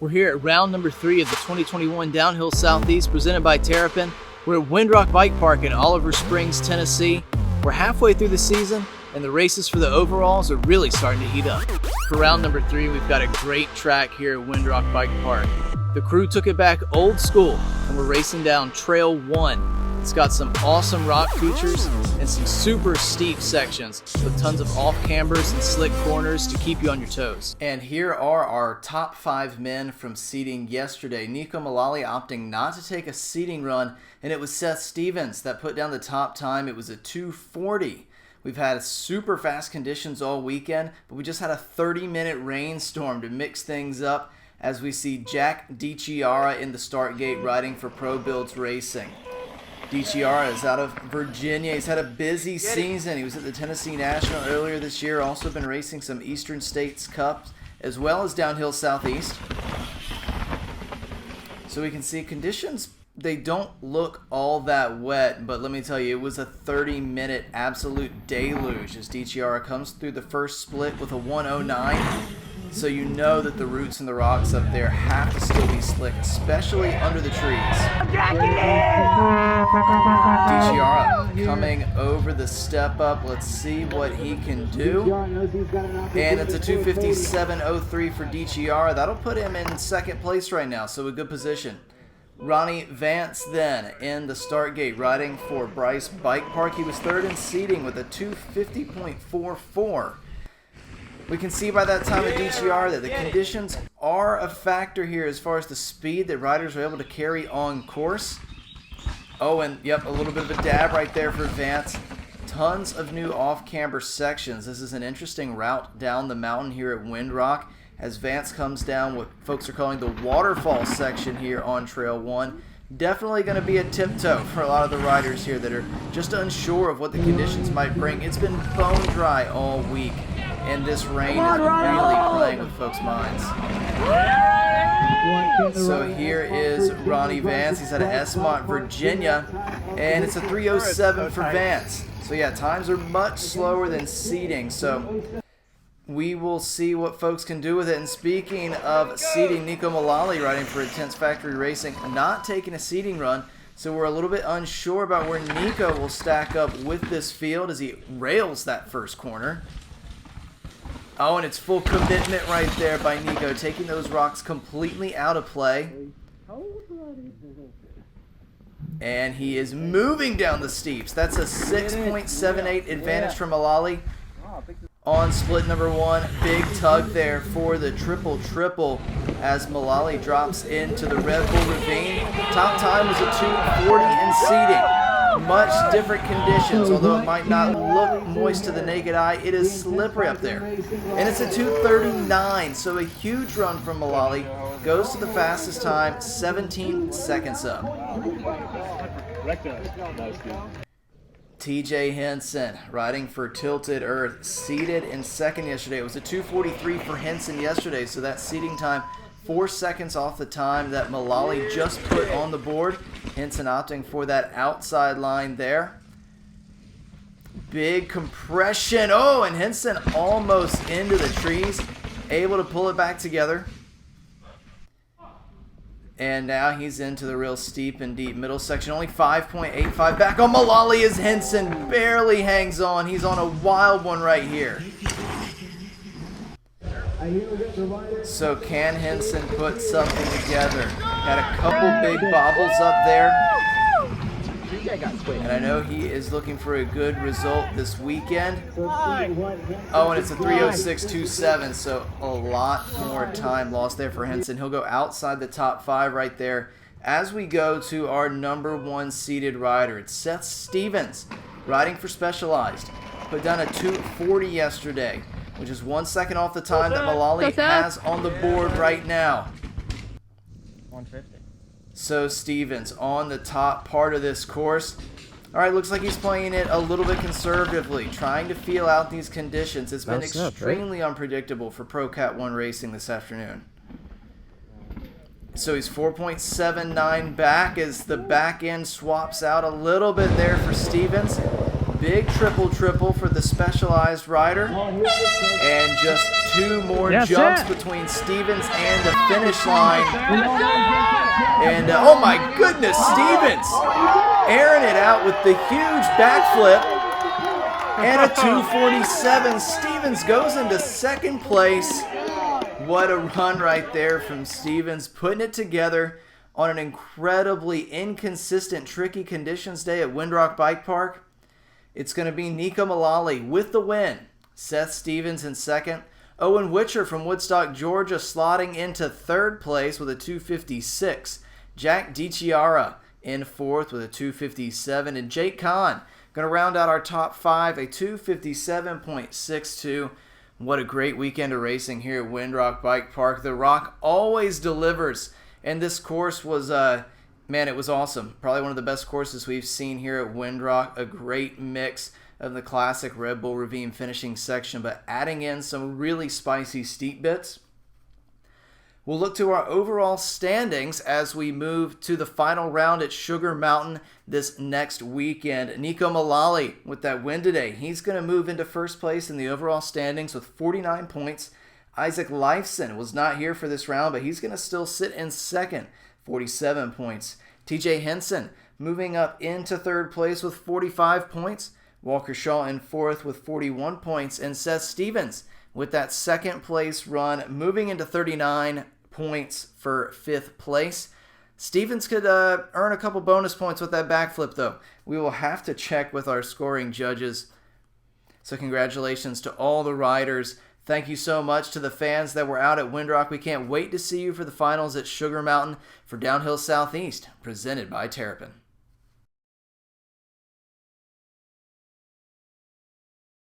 We're here at round number 3 of the 2021 Downhill Southeast presented by Terrapin. We're at Windrock Bike Park in Oliver Springs, Tennessee. We're halfway through the season and the races for the overalls are really starting to heat up. For round number 3, we've got a great track here at Windrock Bike Park. The crew took it back old school and we're racing down Trail 1. It's got some awesome rock features and some super steep sections with tons of off cambers and slick corners to keep you on your toes. And here are our top 5 men from seeding yesterday. Neko Mulally opting not to take a seeding run, and it was Seth Stevens that put down the top time. It was a 2:40. We've had super fast conditions all weekend, but we just had a 30-minute rainstorm to mix things up as we see Jack Dichiara in the start gate riding for ProBuilds Racing. Dichiara is out of Virginia. He's had a busy season. He was at the Tennessee National earlier this year. Also been racing some Eastern States Cups as well as Downhill Southeast. So we can see conditions, they don't look all that wet, but let me tell you, it was a 30-minute absolute deluge as Dichiara comes through the first split with a 109. So you know that the roots and the rocks up there have to still be slick, especially under the trees. Dichiara coming over the step up. Let's see what he can do. And it's a 2:57.03 for Dichiara. That'll put him in second place right now, so a good position. Ronnie Vance then in the start gate riding for Bryce Bike Park. He was third in seeding with a 2:50.44. We can see by that time at Dichiara that the conditions are a factor here as far as the speed that riders are able to carry on course. Oh, and yep, a little bit of a dab right there for Vance. Tons of new off-camber sections. This is an interesting route down the mountain here at Windrock as Vance comes down what folks are calling the waterfall section here on Trail 1. Definitely going to be a tiptoe for a lot of the riders here that are just unsure of what the conditions might bring. It's been bone dry all week, and this rain is really playing with folks' minds. So here is Ronnie Vance. He's out of Esmont, Virginia, and it's a 3:07 for Vance. So yeah, times are much slower than seeding, so we will see what folks can do with it. And speaking of seeding, Neko Mulally riding for Intense Factory Racing, not taking a seeding run, so we're a little bit unsure about where Neko will stack up with this field as he rails that first corner. Oh, and it's full commitment right there by Neko, taking those rocks completely out of play. And he is moving down the steeps. That's a 6.78 advantage for Mulally. On split number 1, big tug there for the triple as Mulally drops into the Red Bull Ravine. Top time was a 2:40 in seeding. Much different conditions, although it might not look moist to the naked eye, it is slippery up there. And it's a 2:39, so a huge run from Mulally. Goes to the fastest time, 17 seconds up. TJ Henson riding for Tilted Earth, seated in second yesterday. It was a 2:43 for Henson yesterday, so that seating time 4 seconds off the time that Mulally just put on the board. Henson opting for that outside line there. Big compression. Oh, and Henson almost into the trees, able to pull it back together. And now he's into the real steep and deep middle section. Only 5.85 back on Mulally as Henson barely hangs on. He's on a wild one right here. So can Henson put something together? Got a couple big bobbles up there. And I know he is looking for a good result this weekend. Oh, and it's a 3:06.27, so a lot more time lost there for Henson. He'll go outside the top 5 right there as we go to our number 1 seeded rider. It's Seth Stevens riding for Specialized. Put down a 2:40 yesterday, which is 1 second off the time that Mulally has on the board right now. 150. So Stevens on the top part of this course. All right, looks like he's playing it a little bit conservatively, trying to feel out these conditions. It's been extremely unpredictable for Pro Cat 1 racing this afternoon. So he's 4.79 back as the back end swaps out a little bit there for Stevens. big triple for the Specialized rider. And just 2 more jumps between Stevens and the finish line. And oh my goodness, Stevens airing it out with the huge backflip and a 2:47. Stevens goes into second place. What a run right there from Stevens, putting it together on an incredibly inconsistent, tricky conditions day at Windrock Bike Park. It's going to be Neko Mulally with the win. Seth Stevens in second. Owen Witcher from Woodstock, Georgia, slotting into third place with a 2:56. Jack Dichiara in fourth with a 2:57. And Jake Kahn going to round out our top 5, a 2:57.62. What a great weekend of racing here at Windrock Bike Park. The Rock always delivers. And this course was, man, it was awesome. Probably one of the best courses we've seen here at Windrock. A great mix of the classic Red Bull Ravine finishing section, but adding in some really spicy steep bits. We'll look to our overall standings as we move to the final round at Sugar Mountain this next weekend. Neko Mulally with that win today. He's going to move into first place in the overall standings with 49 points. Isaac Leifson was not here for this round, but he's going to still sit in second, 47 points. TJ Henson moving up into third place with 45 points. Walker Shaw in fourth with 41 points. And Seth Stevens with that second place run moving into 39 points for fifth place. Stevens could earn a couple bonus points with that backflip, though. We will have to check with our scoring judges. So congratulations to all the riders. Thank you so much to the fans that were out at Windrock. We can't wait to see you for the finals at Sugar Mountain for Downhill Southeast, presented by Terrapin.